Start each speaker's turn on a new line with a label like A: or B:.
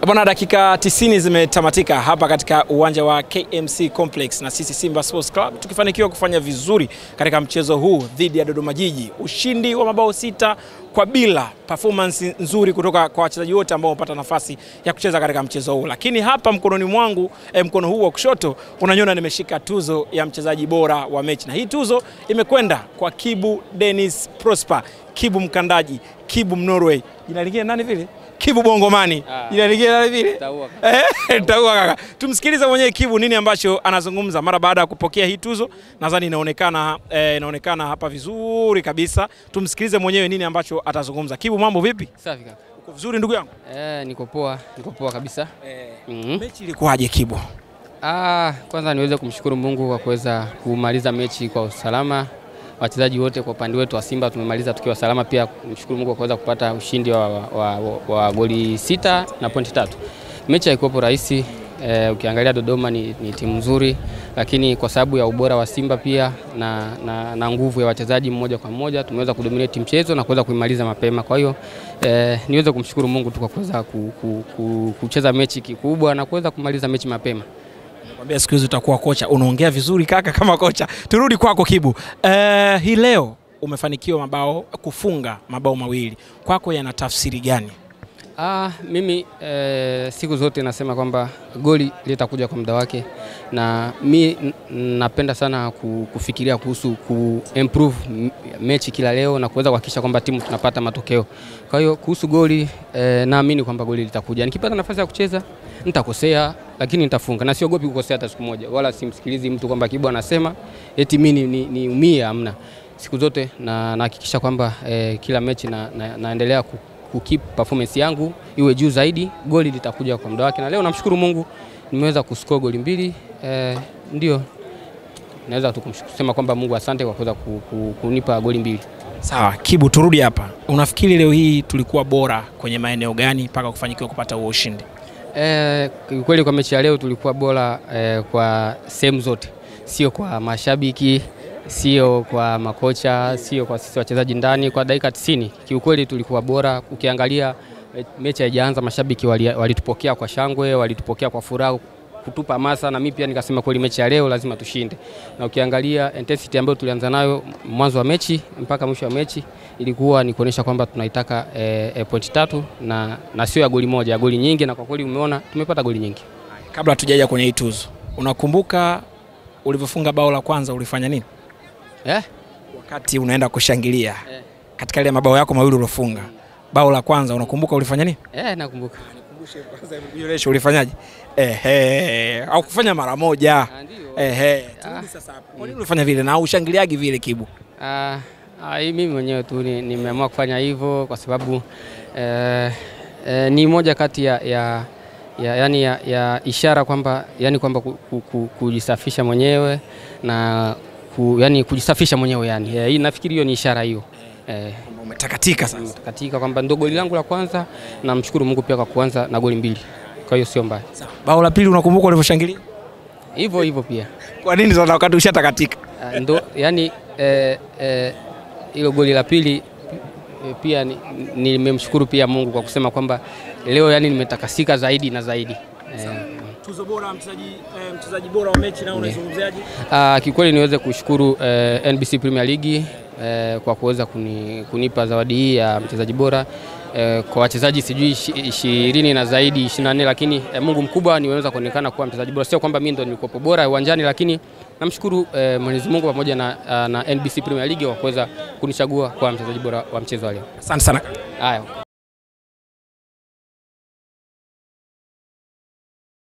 A: Bwana, dakika 90 zimetamatika hapa katika uwanja wa KMC Complex na sisi Simba Sports Club tukifanikiwa kufanya vizuri katika mchezo huu dhidi ya Dodoma Jiji. Ushindi wa mabao 6-0, performance nzuri kutoka kwa wachezaji wote ambao wamepata nafasi ya kucheza katika mchezo huu. Lakini hapa mkononi mwangu, mkono huu wa kushoto unaniona nimeshika tuzo ya mchezaji bora wa mechi, na hii tuzo imekwenda kwa Kibu Dennis Prosper, Kibu mkandaji, Kibu Norway. Jina lingine nani vile? Kibu Bongomani. Jina lingine nani vile? Taua kaka. Tumsikilize mwenyewe Kibu nini ambacho anazungumza mara baada ya kupokea hii tuzo. Nadhani inaonekana hapa vizuri kabisa. Tumsikilize mwenyewe nini ambacho atazungumza. Kibu, mambo vipi?
B: Safi kaka.
A: Uko vizuri ndugu yangu?
B: Niko poa kabisa.
A: Mechi ilikuwaje Kibu?
B: Kwanza niweze kumshukuru Mungu kwa kuweza kumaliza mechi kwa usalama. Wachezaji wote kwa upande wetu wa Simba tumemaliza tukiwa salama. Pia kumshukuru Mungu kwa kuweza kupata ushindi wa goli 6 na pointi 3. Mechi haikuwa rahisi. Ukiangalia Dodoma ni timu nzuri, lakini kwa sababu ya ubora wa Simba pia na nguvu ya wachezaji mmoja kwa mmoja tumeweza kudominate mchezo na kuweza kuimaliza mapema. Kwa hiyo niweze kumshukuru Mungu tu kwa kuweza kucheza mechi kikubwa na kuweza kumaliza mechi mapema.
A: Nakwambia siku hizi utakuwa kocha, unaongea vizuri kaka kama kocha. Turudi kwako Kibu. Hii leo umefanikiwa kufunga mabao 2. Kwako yana tafsiri gani?
B: Mimi siku zote nasema kwamba goli litakuja kwa muda wake, na mimi napenda sana kufikiria kuhusu kuimprove mechi kila leo na kuweza kuhakikisha kwamba timu tunapata matokeo. Kwa hiyo kuhusu goli naamini kwamba goli litakuja. Nikipata nafasi ya kucheza nitakosea, lakini nitafunga na siogopi kukosea hata siku moja, wala simsikilizi mtu kwamba Kibu anasema eti mimi niumie, amna. Siku zote na nahakikisha kwamba kila mechi naendelea kukeep performance yangu iwe juu zaidi. Goli litakuja kwa muda wake, na leo namshukuru Mungu nimeweza kuscore goli 2. Ndio naweza kusema kwamba Mungu asante kwa kuweza kunipa goli 2.
A: Sawa Kibu, turudi hapa. Unafikiri leo hii tulikuwa bora kwenye maeneo gani mpaka kufanikiwa kupata huo ushindi?
B: Kweli kwa mechi ya leo tulikuwa bora kwa sehemu zote, sio kwa mashabiki, sio kwa makocha, sio kwa sisi wachezaji ndani. Kwa dakika 90 kiukweli tulikuwa bora. Ukiangalia mechi haijaanza mashabiki walitupokea kwa shangwe, walitupokea kwa furaha, kutupa hamasa, na mimi pia nikasema kweli mechi ya leo lazima tushinde. Na ukiangalia intensity ambayo tulianza nayo mwanzo wa mechi mpaka mwisho wa mechi ilikuwa ni kuonesha kwamba tunaitaka pointi 3 na sio ya goli moja, ya goli nyingi, na kwa kweli umeona tumepata goli nyingi.
A: Kabla hatujaja kwenye hii tuzo, unakumbuka ulivyofunga bao la kwanza ulifanya nini? Wakati unaenda kushangilia katika ile mabao yako 2 ulofunga, bao la kwanza unakumbuka ulifanya nini?
B: Nakumbuka.
A: Nikumbushe kwanza ile ulifanyaje? Au kufanya mara moja? Turudi sasa hapo. Kwa nini ulifanya vile na ushangiliaje vile Kibu?
B: Mimi mwenyewe tu nimeamua kufanya hivyo kwa sababu ni moja kati ya ishara kwamba kwamba kujisafisha mwenyewe na kujisafisha mwenyewe hii nafikiri hiyo ni ishara hiyo.
A: Umetakatika sasa.
B: Katika kwamba ndo goli langu la kwanza, na mshukuru Mungu pia kwa kuanza na goli 2. Kwa hiyo sio mbaya.
A: Sawa. Bao la pili unakumbuka ulivyoshangilia?
B: Hivyo pia.
A: Kwa nini sasa wakati ushatakatika?
B: Ndo hilo goli la pili pia nimemshukuru pia Mungu kwa kusema kwamba leo nimetakasika zaidi na zaidi.
A: Tuzo bora mchezaji bora wa mechi na unaizungumziaje?
B: Kikweli niweze kushukuru NBC Premier League kwa kuweza kunipa zawadi hii ya mchezaji bora. Kwa wachezaji sijui 20 na zaidi 24, lakini Mungu mkubwa niweza kuonekana kuwa mchezaji bora. Sio kwamba mimi ndo nilikuwa bora uwanjani, lakini namshukuru Mwenyezi Mungu pamoja na NBC Premier League kwa kuweza kunichagua kwa mchezaji bora wa mchezo leo.
A: Asante sana.
B: Haya.